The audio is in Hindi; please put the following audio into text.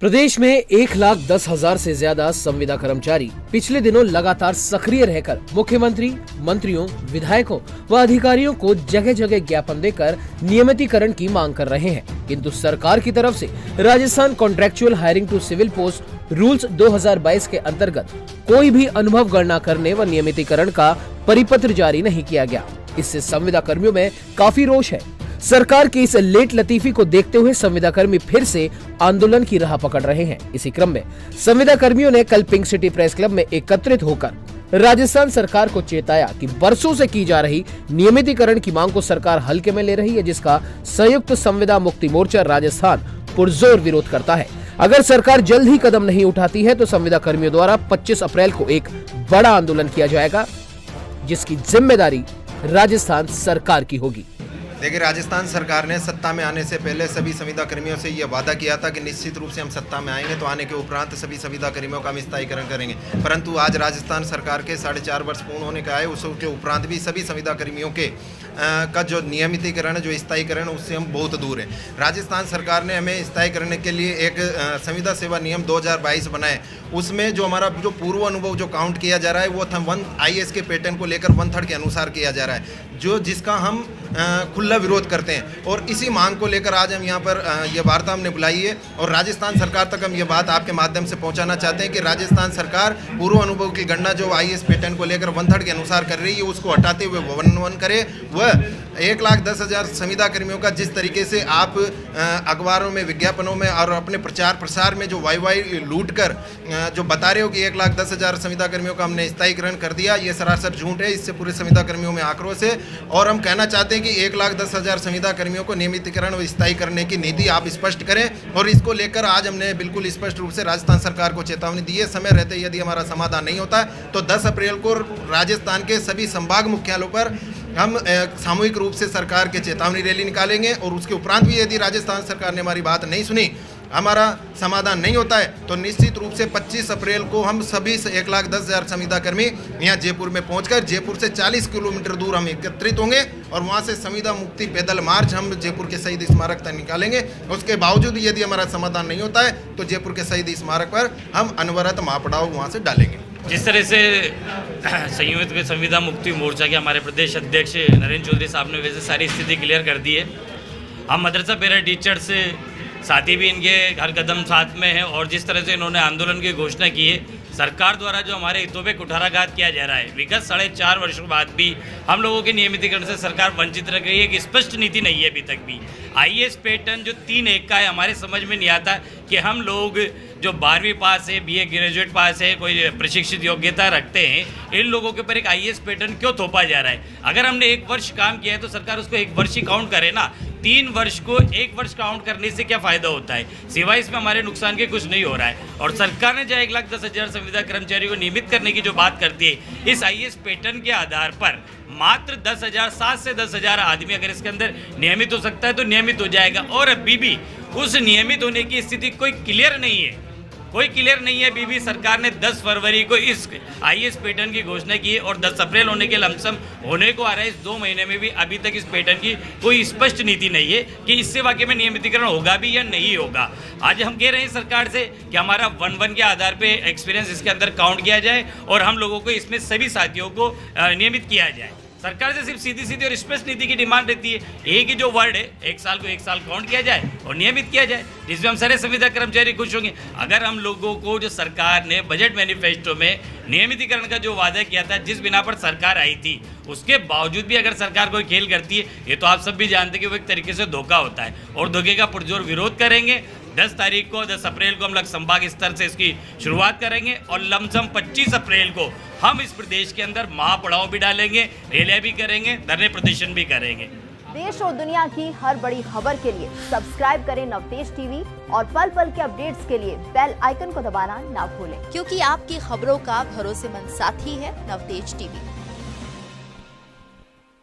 प्रदेश में 1,10,000 से ज्यादा संविदा कर्मचारी पिछले दिनों लगातार सक्रिय रहकर मुख्यमंत्री, मंत्रियों, विधायकों व अधिकारियों को जगह जगह ज्ञापन देकर नियमितीकरण की मांग कर रहे हैं। किंतु सरकार की तरफ से Rajasthan contractual hiring to civil post rules 2022 के अंतर्गत कोई भी अनुभव गणना करने व नियमितीकरण का परिपत्र जारी नहीं किया गया। इससे संविदा कर्मियों में काफी रोष है। सरकार की इस लेट लतीफी को देखते हुए संविदा कर्मी फिर से आंदोलन की राह पकड़ रहे हैं। इसी क्रम में संविदा कर्मियों ने कल पिंक सिटी प्रेस क्लब में एकत्रित होकर राजस्थान सरकार को चेताया कि बरसों से की जा रही नियमितीकरण की मांग को सरकार हल्के में ले रही है, जिसका संयुक्त संविदा मुक्ति मोर्चा राजस्थान पुरजोर विरोध करता है। अगर सरकार जल्द ही कदम नहीं उठाती है तो संविदा कर्मियों द्वारा 25 अप्रैल को एक बड़ा आंदोलन किया जाएगा, जिसकी जिम्मेदारी राजस्थान सरकार की होगी। देखिए, राजस्थान सरकार ने सत्ता में आने से पहले सभी संविदा कर्मियों से यह वादा किया था कि निश्चित रूप से हम सत्ता में आएंगे तो आने के उपरांत सभी संविदा कर्मियों का हम स्थायीकरण करेंगे। परंतु आज राजस्थान सरकार के 4.5 वर्ष पूर्ण होने का है, उसके उपरांत भी सभी संविदा कर्मियों के का जो नियमितीकरण, जो स्थायीकरण, उससे हम बहुत दूर हैं। राजस्थान सरकार ने हमें स्थायी करने के लिए एक संविदा सेवा नियम 2022 बनाए। उसमें जो हमारा जो पूर्व अनुभव जो काउंट किया जा रहा है वो 1 IAS के पैटर्न को लेकर 1/3 के अनुसार किया जा रहा है, जिसका हम खुला विरोध करते हैं। और इसी मांग को लेकर आज हम यहाँ पर यह वार्ता हमने बुलाई है और राजस्थान सरकार तक हम ये बात आपके माध्यम से पहुँचाना चाहते हैं कि राजस्थान सरकार पूर्व अनुभव की गणना जो IAS पैटर्न को लेकर 1/3 के अनुसार कर रही है, उसको हटाते हुए 1/1 करे। वह 1,10,000 संविदा कर्मियों का जिस तरीके से आप अखबारों में, विज्ञापनों में और अपने प्रचार प्रसार में जो वाई लूट कर जो बता रहे हो कि 1,10,000 संविदा कर्मियों का हमने स्थायीकरण कर दिया, ये सरासर झूठ है। इससे पूरे संविदा कर्मियों में आक्रोश है और हम कहना चाहते हैं कि 1,10,000 संविदा कर्मियों को नियमितीकरण और स्थायी करने की नीति आप स्पष्ट करें। और इसको लेकर आज हमने बिल्कुल स्पष्ट रूप से राजस्थान सरकार को चेतावनी दी है। समय रहते यदि हमारा समाधान नहीं होता है तो 10 अप्रैल को राजस्थान के सभी संभाग मुख्यालयों पर हम सामूहिक रूप से सरकार के चेतावनी रैली निकालेंगे। और उसके उपरांत भी यदि राजस्थान सरकार ने हमारी बात नहीं सुनी, हमारा समाधान नहीं होता है, तो निश्चित रूप से 25 अप्रैल को हम सभी 1,10,000 संविदा कर्मी यहाँ जयपुर में पहुंचकर जयपुर से 40 किलोमीटर दूर हम एकत्रित होंगे और वहाँ से संविदा मुक्ति पैदल मार्च हम जयपुर के शहीद स्मारक तक निकालेंगे। उसके बावजूद यदि हमारा समाधान नहीं होता है तो जयपुर के शहीद स्मारक पर हम अनवरत महापड़ाव वहाँ से डालेंगे। जिस तरह से संयुक्त संविदा मुक्ति मोर्चा के हमारे प्रदेश अध्यक्ष नरेंद्र चौधरी साहब ने वैसे सारी स्थिति क्लियर कर दी है। हम मदरसा पेरेंट टीचर्स साथी भी इनके हर कदम साथ में है और जिस तरह से इन्होंने आंदोलन की घोषणा की है, सरकार द्वारा जो हमारे हितों पे कुठाराघात किया जा रहा है, विगत 4.5 वर्षों बाद भी हम लोगों के नियमितीकरण से सरकार वंचित रह गई है। एक स्पष्ट नीति नहीं है अभी तक भी। IAS पैटर्न जो 3-1 का है, हमारे समझ में नहीं आता कि हम लोग जो 12वीं पास है, BA ग्रेजुएट पास है, कोई प्रशिक्षित योग्यता रखते हैं, इन लोगों के ऊपर एक IAS पैटर्न क्यों थोपा जा रहा है। अगर हमने 1 वर्ष काम किया है तो सरकार उसको 1 वर्ष ही काउंट करे ना। 3 वर्ष को 1 वर्ष काउंट करने से क्या फ़ायदा होता है, सिवाय इसमें हमारे नुकसान के कुछ नहीं हो रहा है। और सरकार ने जहाँ 1,10,000 संविदा कर्मचारियों को नियमित करने की जो बात करती है, इस IAS पैटर्न के आधार पर मात्र 10,000, 7 से 10,000 आदमी अगर इसके अंदर नियमित हो सकता है तो नियमित हो जाएगा। और अभी भी उस नियमित होने की स्थिति कोई क्लियर नहीं है, कोई क्लियर नहीं है। अभी भी सरकार ने 10 फरवरी को इस IAS पैटर्न की घोषणा की है और 10 अप्रैल होने के लमसम होने को आ रहा है। इस 2 महीने में भी अभी तक इस पैटर्न की कोई स्पष्ट नीति नहीं है कि इससे वाकई में नियमितीकरण होगा भी या नहीं होगा। आज हम कह रहे हैं सरकार से कि हमारा 1/1 के आधार पर एक्सपीरियंस इसके अंदर काउंट किया जाए और हम लोगों को इसमें सभी साथियों को नियमित किया जाए। सरकार से सिर्फ सीधी सीधी और स्पष्ट नीति की डिमांड रहती है। एक ही जो वर्ड है, 1 साल को 1 साल काउंट किया जाए और नियमित किया जाए, जिसमें हम सारे संविदा कर्मचारी खुश होंगे। अगर हम लोगों को जो सरकार ने बजट मैनिफेस्टो में नियमितीकरण का जो वादा किया था, जिस बिना पर सरकार आई थी, उसके बावजूद भी अगर सरकार कोई खेल करती है, ये तो आप सब भी जानते हैं कि वो एक तरीके से धोखा होता है और धोखे का पुरजोर विरोध करेंगे। 10 तारीख को, 10 अप्रैल को हम लोग संभाग स्तर से इसकी शुरुआत करेंगे और लमसम 25 अप्रैल को हम इस प्रदेश के अंदर महापड़ाव भी डालेंगे, रैलियां भी करेंगे, धरने प्रदर्शन भी करेंगे। देश और दुनिया की हर बड़ी खबर के लिए सब्सक्राइब करें नवतेज टीवी और पल पल के अपडेट्स के लिए बेल आइकन को दबाना ना भूलें, क्योंकि आपकी खबरों का भरोसेमंद साथी है नवतेज टीवी।